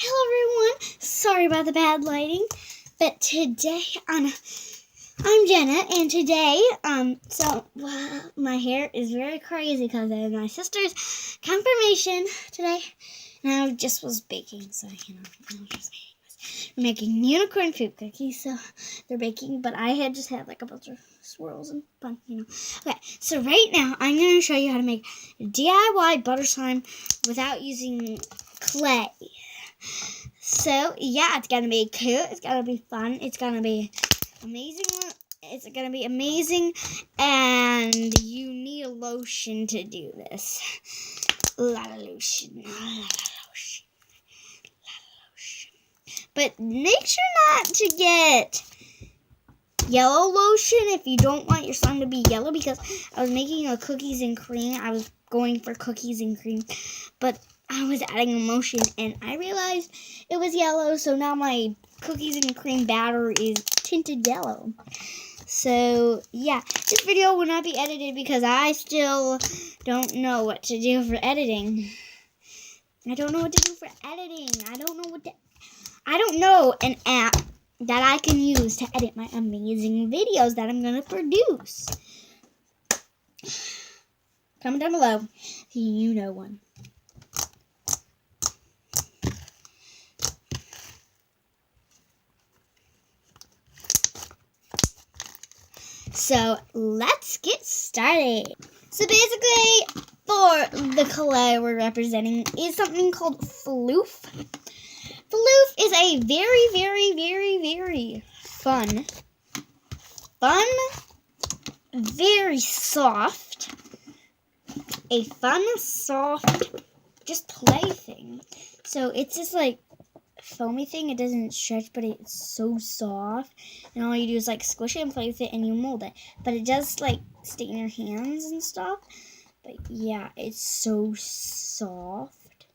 Hello everyone, sorry about the bad lighting, but today, I'm Jenna, and today, my hair is very crazy because of my sister's confirmation today, and I just was baking, so, I was just making this. We're making unicorn fruit cookies, so they're baking, but I had just had like a bunch of swirls and fun, Okay, so right now, I'm going to show you how to make DIY butter slime without using clay. So, yeah, it's going to be cute. It's going to be fun. It's going to be amazing. It's going to be amazing. And you need a lotion to do this. A lot of lotion. But make sure not to get yellow lotion if you don't want your slime to be yellow, because I was making a cookies and cream. I was going for cookies and cream, but I was adding a lotion and I realized it was yellow, so now my cookies and cream batter is tinted yellow. So yeah, this video will not be edited because I still don't know what to do for editing. I don't know what to do for editing. I don't know an app that I can use to edit my amazing videos that I'm going to produce. Comment down below if you know one. So let's get started. So basically, for the clay we're representing is something called floof. Floof is a very, very, very, very fun, very soft, just play thing. So it's just like foamy thing. It doesn't stretch, but it's so soft, and all you do is like squish it and play with it and you mold it, but it does like stay in your hands and stuff. But yeah, it's so soft,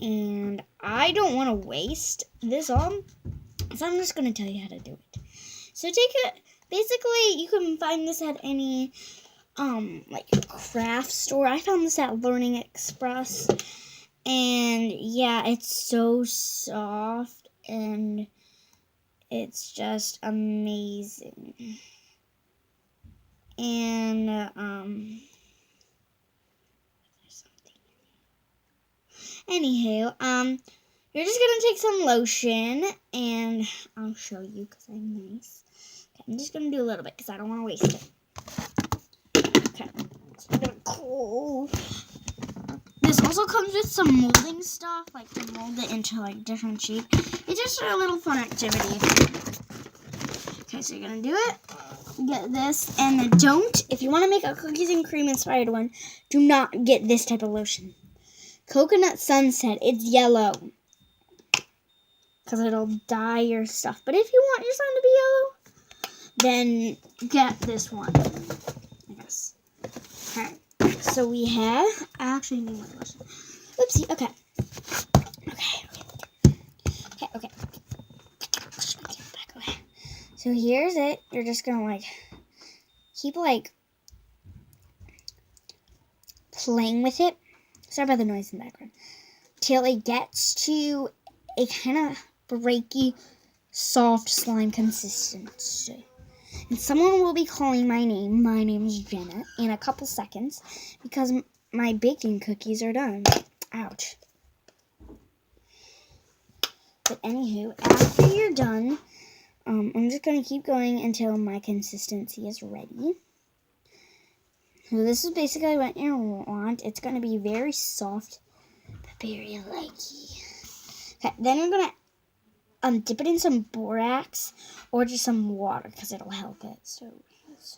and I don't want to waste this on, so I'm just going to tell you how to do it. So basically you can find this at any like craft store. I found this at Learning Express. And yeah, it's so soft and it's just amazing. And anywho, you're just gonna take some lotion, and I'll show you because I'm nice. Okay, I'm just gonna do a little bit because I don't want to waste it. Okay, so I'm gonna cool. This also comes with some molding stuff, like to mold it into like different shapes. It's just a little fun activity. Okay, so you're gonna do it. Get this, and then if you want to make a cookies and cream inspired one, do not get this type of lotion. Coconut Sunset, it's yellow, because it'll dye your stuff. But if you want your slime to be yellow, then get this one, I guess. Okay. So we have, I actually need my lotion. Oopsie, okay. So here's it. You're just gonna like, keep like, playing with it. Sorry about the noise in the background. Till it gets to a kind of breaky, soft slime consistency. And someone will be calling my name. My name is Jenna in a couple seconds because my baking cookies are done. Ouch. But anywho, after you're done, I'm just going to keep going until my consistency is ready. So this is basically what you want. It's going to be very soft, but very likey. Okay, then you're going to dip it in some borax or just some water because it'll help it. So let's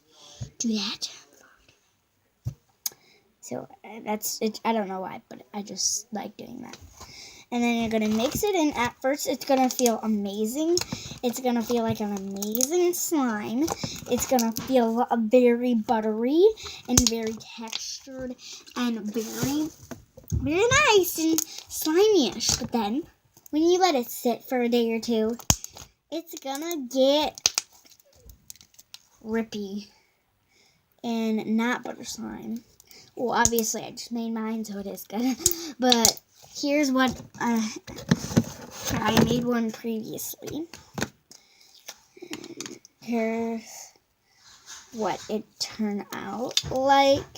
do that. So that's it. I don't know why, but I just like doing that. And then you're going to mix it in. At first, it's going to feel amazing. It's going to feel like an amazing slime. It's going to feel very buttery and very textured and very, very nice and slimy-ish. But then, when you let it sit for a day or two, it's going to get rippy and not butter slime. Well, obviously, I just made mine, so it is good. But here's what I made one previously. Here's what it turned out like.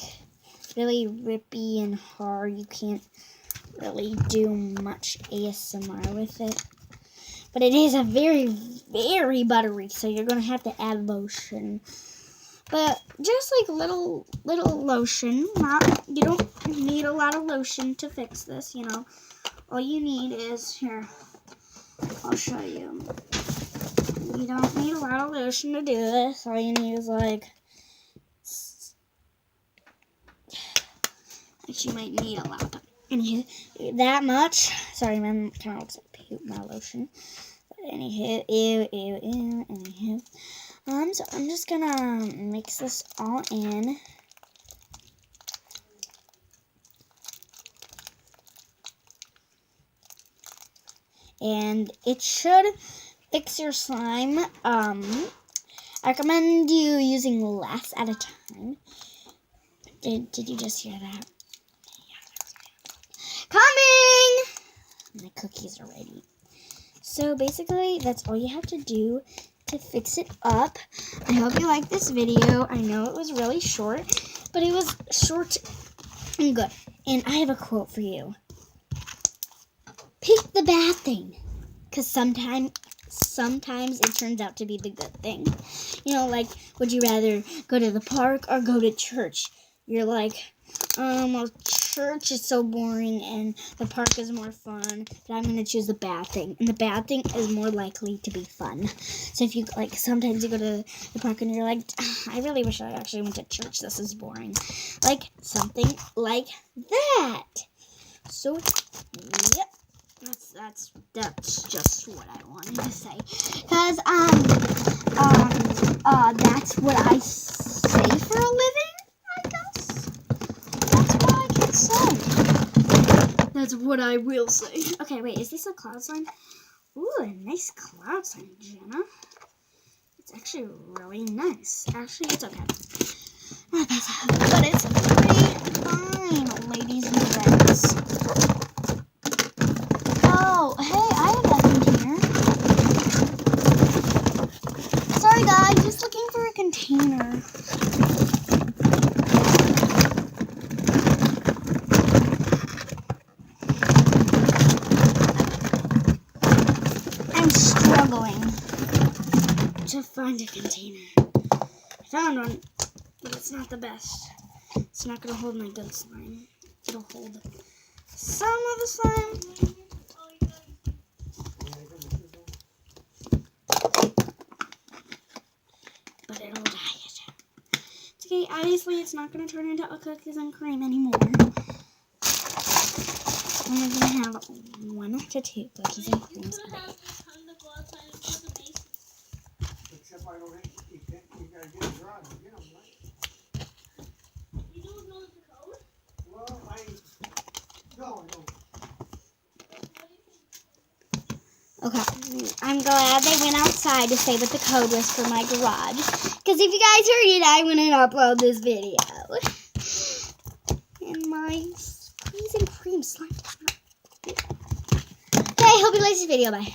Really rippy and hard. You can't really do much ASMR with it. But it is a very, very buttery, so you're going to have to add lotion. But just like little lotion. You don't need a lot of lotion to fix this, you know. All you need is, here, I'll show you. You don't need a lot of lotion to do this. All you need is like, actually you might need a lot, but anywho, that much. Sorry, man, kind of looks like poop, my lotion. But anywho, anywho. So I'm just gonna mix this all in. And it should fix your slime. I recommend you using less at a time. Did you just hear that? Coming! My cookies are ready. So basically, that's all you have to do to fix it up. I hope you liked this video. I know it was really short, but it was short and good. And I have a quote for you. Pick the bad thing, because sometimes it turns out to be the good thing. You know, like, would you rather go to the park or go to church? You're like, well, church is so boring and the park is more fun, but I'm going to choose the bad thing. And the bad thing is more likely to be fun. So if you, like, sometimes you go to the park and you're like, I really wish I actually went to church. This is boring. Like, something like that. So, yep. That's just what I wanted to say. Because, that's what I say for a living, I guess. That's what I can say. That's what I will say. Okay, wait, is this a cloud sign? Ooh, a nice cloud sign, Jenna. It's actually really nice. Actually, it's okay. But it's pretty fine, ladies and gents. Oh, hey, I have that container. Sorry, guys, just looking for a container. I'm struggling to find a container. I found one, but it's not the best. It's not going to hold my good slime. It'll hold some of the slime. But it'll die. It's okay, obviously it's not going to turn into a cookies and cream anymore. I'm going to have 1 to 2 cookies and creams a day. Except I don't think you gotta get it dry and get them, right? You don't know the code? Well, no. Okay, I'm glad they went outside to say what the code was for my garage. Because if you guys heard it, I went and upload this video. And my cookies and cream slime. Okay, hope you liked this video. Bye.